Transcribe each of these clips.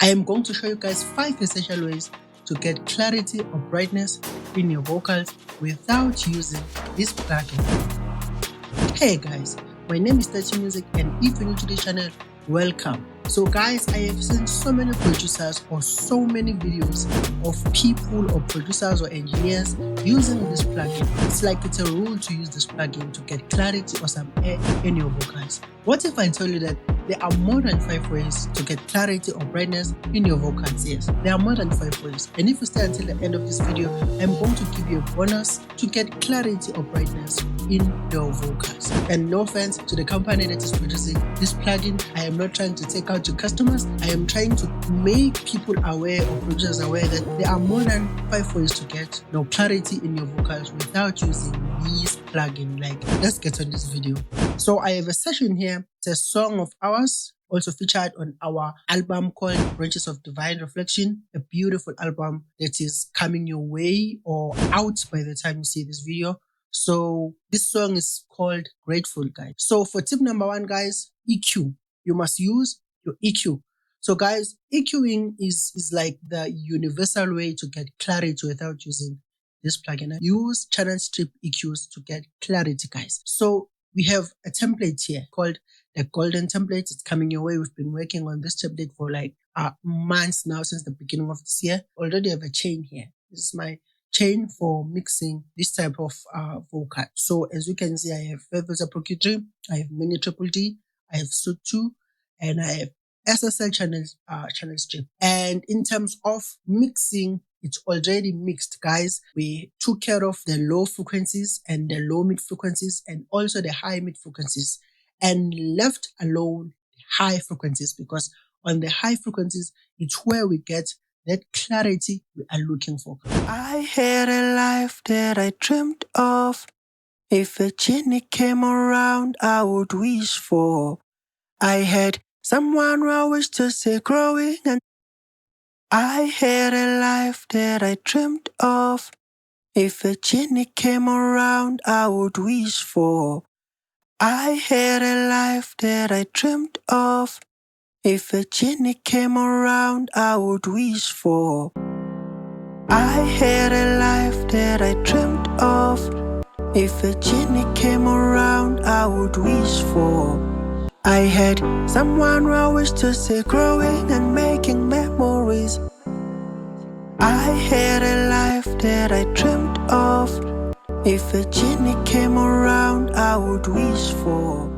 I am going to show you guys 5 essential ways to get clarity or brightness in your vocals without using this plugin. Hey guys, my name is Tachi Music, and if you're new to this channel, welcome. So guys, I have seen so many producers or so many videos of people or producers or engineers using this plugin. It's like it's a rule to use this plugin to get clarity or some air in your vocals. What if I tell you that there are more than 5 ways to get clarity or brightness in your vocals? Yes, there are more than 5 ways. And if you stay until the end of this video, I'm going to give you a bonus to get clarity or brightness in your vocals. And no offense to the company that is producing this plugin, I am not trying to take out your customers. I am trying to make people aware or producers aware that there are more than 5 ways to get clarity in your vocals without using this plugin. Like, let's get on this video. So I have a session here. It's a song of ours, also featured on our album called Branches of Divine Reflection, a beautiful album that is coming your way or out by the time you see this video. So this song is called Grateful, guys. So for tip number 1, guys, EQ. You must use your EQ. So guys, EQing is like the universal way to get clarity without using this plugin. Use channel strip EQs to get clarity, guys. So we have a template here called the golden template. It's coming your way. We've been working on this template for like months now, since the beginning of this year. Already have a chain here. This is my chain for mixing this type of vocal. So as you can see, I have Velvet Pro Q3, I have Mini Triple D, I have Suit 2, and I have SSL channel strip. And in terms of mixing, it's already mixed, guys. We took care of the low frequencies and the low mid frequencies and also the high mid frequencies, and left alone the high frequencies, because on the high frequencies, it's where we get that clarity we are looking for. I had a life that I dreamed of. If a genie came around, I would wish for. I had someone who I wish to see growing, and I had a life that I dreamed of. If a genie came around, I would wish for. I had a life that I dreamed of. If a genie came around, I would wish for. I had a life that I dreamed of. If a genie came around, I would wish for. I had someone who I wish to see growing and making memories. I had a life that I dreamed of. If a genie came around, I would wish for.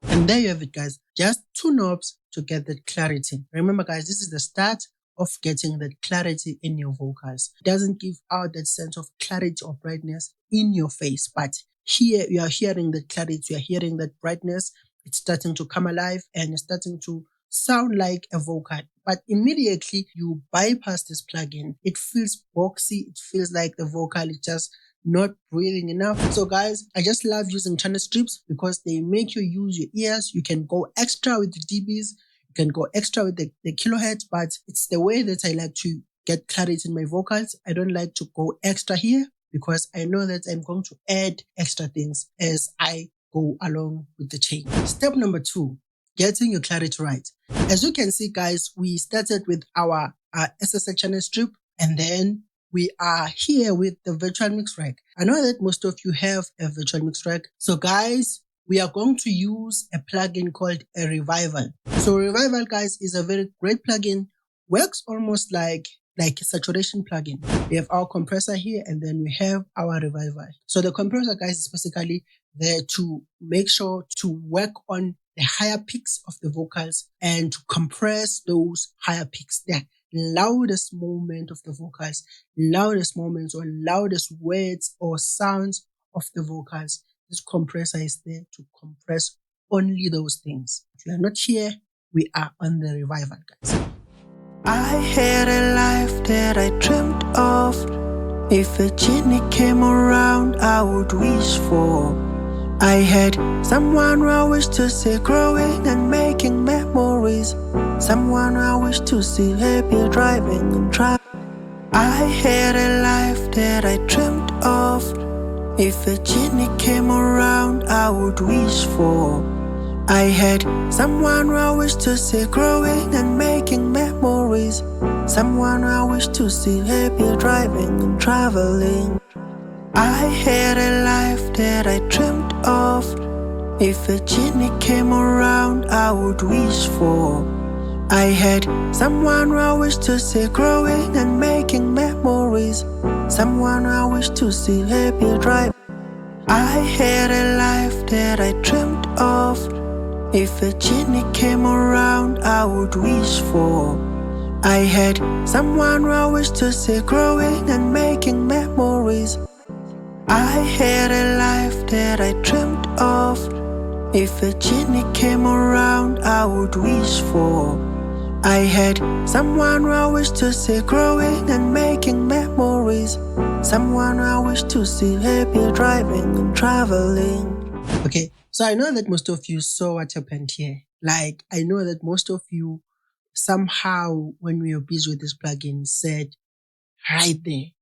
And there you have it, guys. Just 2 knobs to get that clarity. Remember, guys, this is the start of getting that clarity in your vocals. It doesn't give out that sense of clarity or brightness in your face, but here you are hearing that clarity, you are hearing that brightness. It's starting to come alive and it's starting to sound like a vocal. But immediately you bypass this plugin, it feels boxy. It feels like the vocal is just not breathing enough. So guys, I just love using channel strips because they make you use your ears. You can go extra with the dBs, you can go extra with the kilohertz, but it's the way that I like to get clarity in my vocals. I don't like to go extra here because I know that I'm going to add extra things as I go along with the chain. Step number 2, getting your clarity right. As you can see, guys, we started with our SSL channel strip, and then we are here with the virtual mix rack. I know that most of you have a virtual mix rack. So guys, we are going to use a plugin called a Revival. So Revival, guys, is a very great plugin. Works almost like a saturation plugin. We have our compressor here, and then we have our Revival. So the compressor, guys, is basically there to make sure to work on the higher peaks of the vocals and to compress those higher peaks, the loudest moment of the vocals, loudest moments or loudest words or sounds of the vocals. This compressor is there to compress only those things. If you are not here, we are on the Revival, guys. I had a life that I dreamed of. If a genie came around, I would wish for. I had someone who I wish to see growing and making memories. Someone who I wish to see happy driving and driving. I had a life that I dreamed of. If a genie came around, I would wish for. I had someone I wish to see growing and making memories. Someone I wish to see happy driving and traveling. I had a life that I dreamed of. If a genie came around, I would wish for. I had someone I wish to see growing and making memories. Someone I wish to see happy driving. I had a life that I dreamed of. If a genie came around, I would wish for. I had someone I wish to see growing and making memories. I had a life that I dreamed of. If a genie came around, I would wish for. I had someone I wish to see growing and making memories. Someone I wish to see happy driving and traveling. Okay, so I know that most of you saw what happened here. Like, I know that most of you somehow, when we were busy with this plugin, said right there,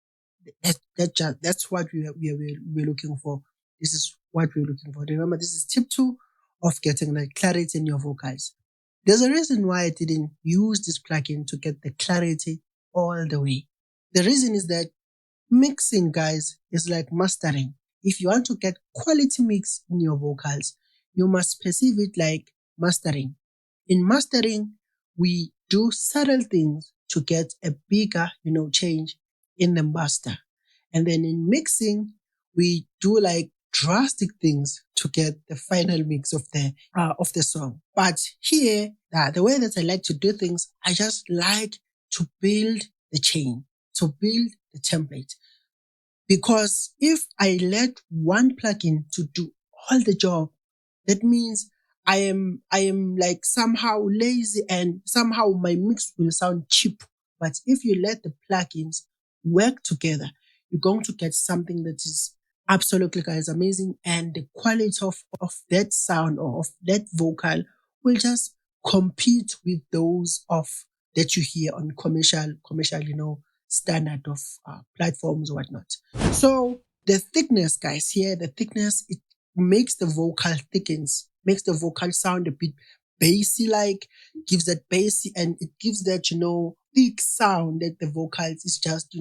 that's what we're looking for. This is what we're looking for. Remember, this is tip 2 of getting the clarity in your vocals. There's a reason why I didn't use this plugin to get the clarity all the way. The reason is that mixing, guys, is like mastering. If you want to get quality mix in your vocals, you must perceive it like mastering. In mastering, we do subtle things to get a bigger, change in the master. And then in mixing, we do like drastic things to get the final mix of the song. But here, the way that I like to do things, I just like to build the chain, to build the template. Because if I let one plugin to do all the job, that means I am like somehow lazy and somehow my mix will sound cheap. But if you let the plugins work together, you're going to get something that is absolutely, guys, amazing. And the quality of that sound or of that vocal will just compete with those of that you hear on commercial, standard of platforms or whatnot. So the thickness, guys, here, the thickness, it makes the vocal thickens, makes the vocal sound a bit bassy, like gives that bassy, and it gives that, thick sound that the vocals is just,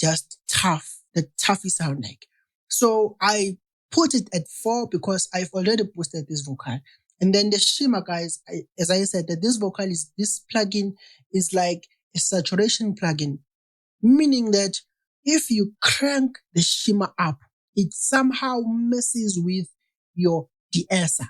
just tough, the toughy sound like. So I put it at 4 because I've already boosted this vocal. And then the shimmer, guys, as I said, that this plugin is like a saturation plugin, meaning that if you crank the shimmer up, it somehow messes with your de-esser.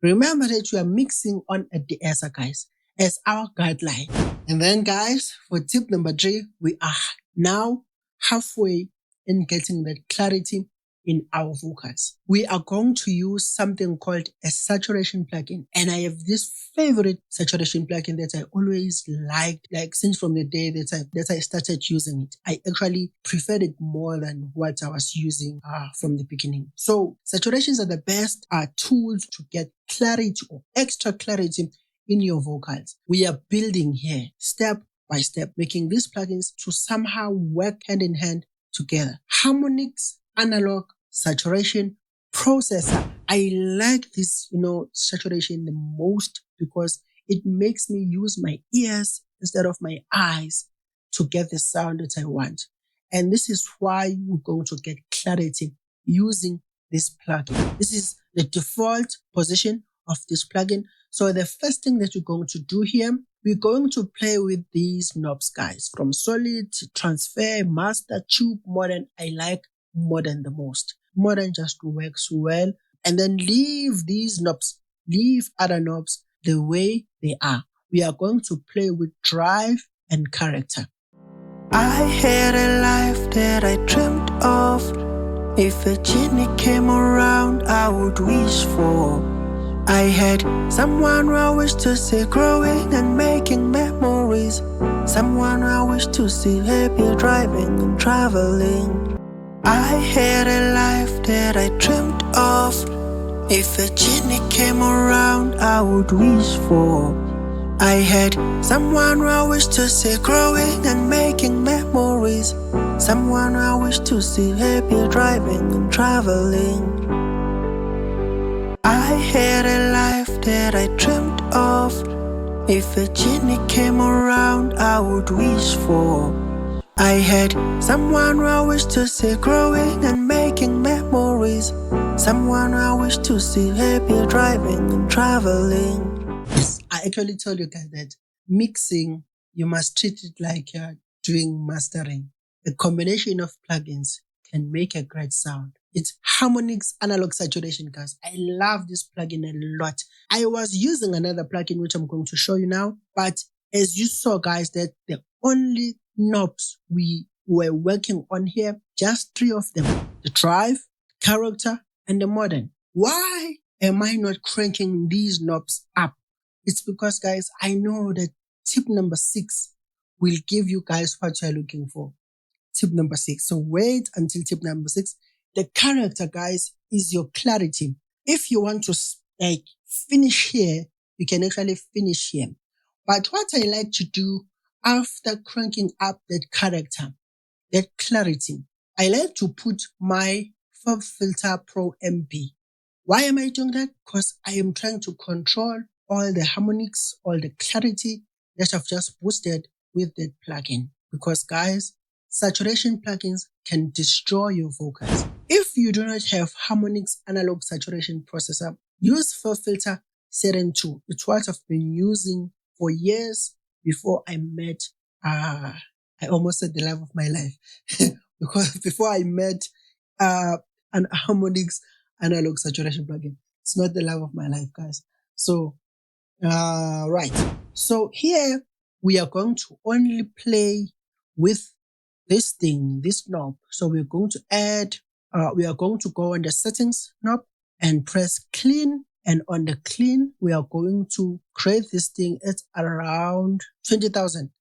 Remember that you are mixing on a de-esser, guys, as our guideline. And then, guys, for tip number 3, we are now halfway in getting that clarity in our vocals. We are going to use something called a saturation plugin. And I have this favorite saturation plugin that I always liked, like since from the day that I started using it. I actually preferred it more than what I was using from the beginning. So saturations are the best tools to get clarity or extra clarity in your vocals. We are building here step by step, making these plugins to somehow work hand in hand together. Harmonics, analog, saturation, processor. I like this, saturation the most because it makes me use my ears instead of my eyes to get the sound that I want. And this is why we're going to get clarity using this plugin. This is the default position of this plugin. So the first thing that we're going to do here, we're going to play with these knobs, guys, from solid, transfer, master, tube, modern. I like modern the most. Modern just works well. And then leave these knobs, leave other knobs the way they are. We are going to play with drive and character. I had a life that I dreamed of. If a genie came around, I would wish for. I had someone I wish to see growing and making memories. Someone I wish to see happy driving and traveling. I had a life that I dreamed of. If a genie came around, I would wish for. I had someone I wish to see growing and making memories. Someone I wish to see happy driving and traveling. I had a life life that I dreamed of. If a genie came around, I would wish for. I had someone I wish to see growing and making memories. Someone I wish to see happy driving and traveling. Yes, I actually told you guys that mixing, you must treat it like you're doing mastering. A combination of plugins can make a great sound. It's Harmonix Analog Saturation, guys. I love this plugin a lot. I was using another plugin, which I'm going to show you now, but as you saw, guys, that the only knobs we were working on here, just 3 of them: the drive, character, and the modern. Why am I not cranking these knobs up? It's because, guys, I know that tip number 6 will give you guys what you're looking for. Tip number 6. So wait until tip number 6. The character, guys, is your clarity. If you want to finish here, you can actually finish here. But what I like to do after cranking up that character, that clarity, I like to put my Fab Filter Pro MP. Why am I doing that? Because I am trying to control all the harmonics, all the clarity that I've just boosted with that plugin. Because, guys, saturation plugins can destroy your vocals. If you do not have Harmonix Analog Saturation Processor, use Fab Filter Seren 2. It's what I've been using for years before I met, I almost said the love of my life. Because before I met an Harmonix Analog Saturation plugin. It's not the love of my life, guys. So, right. So here we are going to only play with this thing, this knob. So we're going to add, we are going to go on the settings knob and press clean. And on the clean, we are going to create this thing at around 20,000.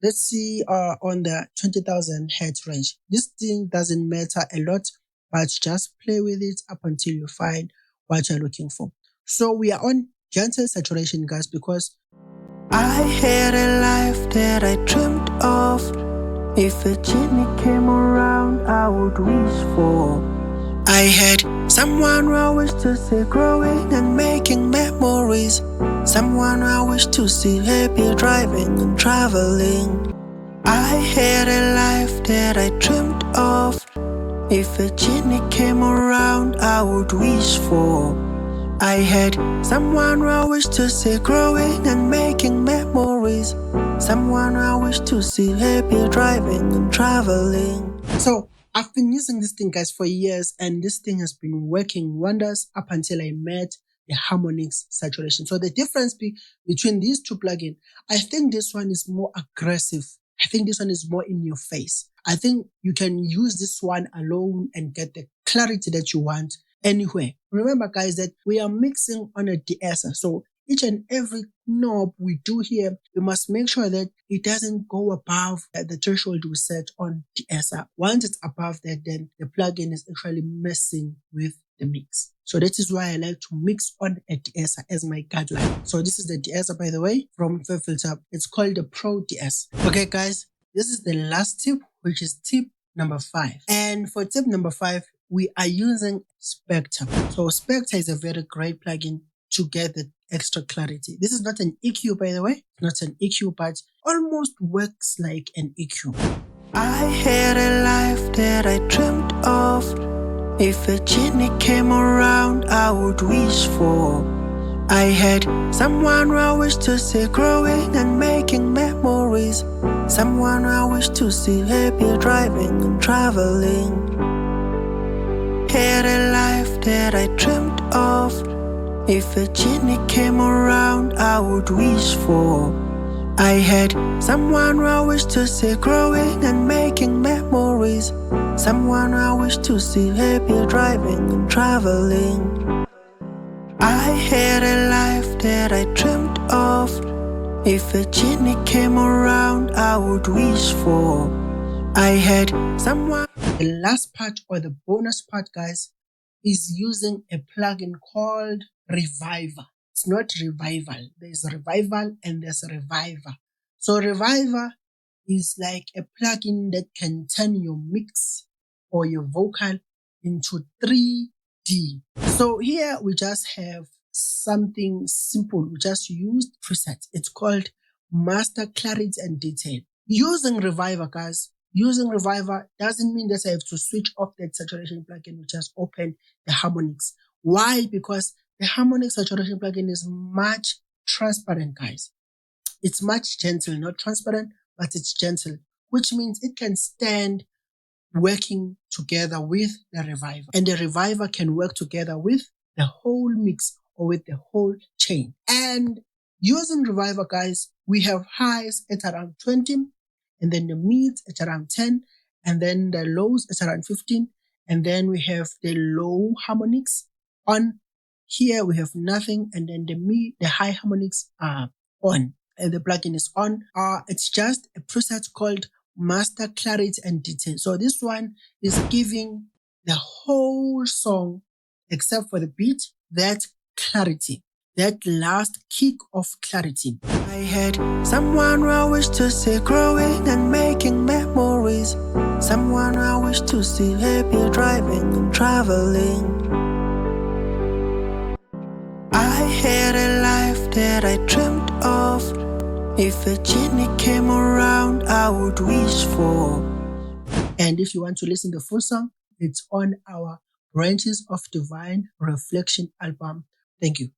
Let's see on the 20,000 hertz range. This thing doesn't matter a lot, but just play with it up until you find what you're looking for. So we are on gentle saturation, guys, because I had a life that I dreamed of. If a genie came around, I would wish for. I had someone I wish to see growing and making memories. Someone I wish to see happy driving and traveling. I had a life that I dreamed of. If a genie came around, I would wish for. I had someone I wish to see growing and making memories. Someone I wish to see happy driving and traveling. So I've been using this thing, guys, for years, and this thing has been working wonders up until I met the Harmonix Saturation. So the difference between these two plugins, I think this one is more aggressive. I think this one is more in your face. I think you can use this one alone and get the clarity that you want anywhere. Remember, guys, that we are mixing on a de-esser. So each and every knob we do here, we must make sure that it doesn't go above the threshold we set on de-esser. Once it's above that, then the plugin is actually messing with the mix. So that is why I like to mix on a de-esser as my guideline. So this is the de-esser, by the way, from Fab Filter. It's called the Pro DS. Okay, guys, this is the last tip, which is tip number 5. And for tip number 5, we are using Spectre. So Spectre is a very great plugin to get the extra clarity. This is not an EQ, by the way, not an EQ, but almost works like an EQ. I had a life that I dreamed of. If a genie came around, I would wish for. I had someone I wish to see growing and making memories. Someone I wish to see happy driving and traveling. Had a life that I dreamed of. If a genie came around, I would wish for. I had someone I wish to see growing and making memories. Someone I wish to see happy driving and traveling. I had a life that I dreamed of. If a genie came around, I would wish for. I had someone. The last part, or the bonus part, guys, is using a plugin called Reviver. It's not Revival. There's Revival and there's Reviver. So Reviver is like a plugin that can turn your mix or your vocal into 3D. So here we just have something simple. We just used presets. It's called Master Clarity and Detail. Using Reviver, guys. Using Reviver doesn't mean that I have to switch off that saturation plugin. We just open the harmonics. Why? Because the harmonic saturation plugin is much transparent, guys. It's much gentle, not transparent, but it's gentle, which means it can stand working together with the Reviver. And the Reviver can work together with the whole mix or with the whole chain. And using Reviver, guys, we have highs at around 20, and then the mids at around 10, and then the lows at around 15, and then we have the low harmonics on. Here we have nothing, and then the high harmonics are on, and the plugin is on. It's just a preset called Master Clarity and Detail. So this one is giving the whole song, except for the beat, that clarity, that last kick of clarity. I had someone who I wish to see growing and making memories. Someone I wish to see happy driving and traveling. I had a life that I dreamed of. If a genie came around, I would wish for. And if you want to listen to the full song, it's on our Branches of Divine Reflection album. Thank you.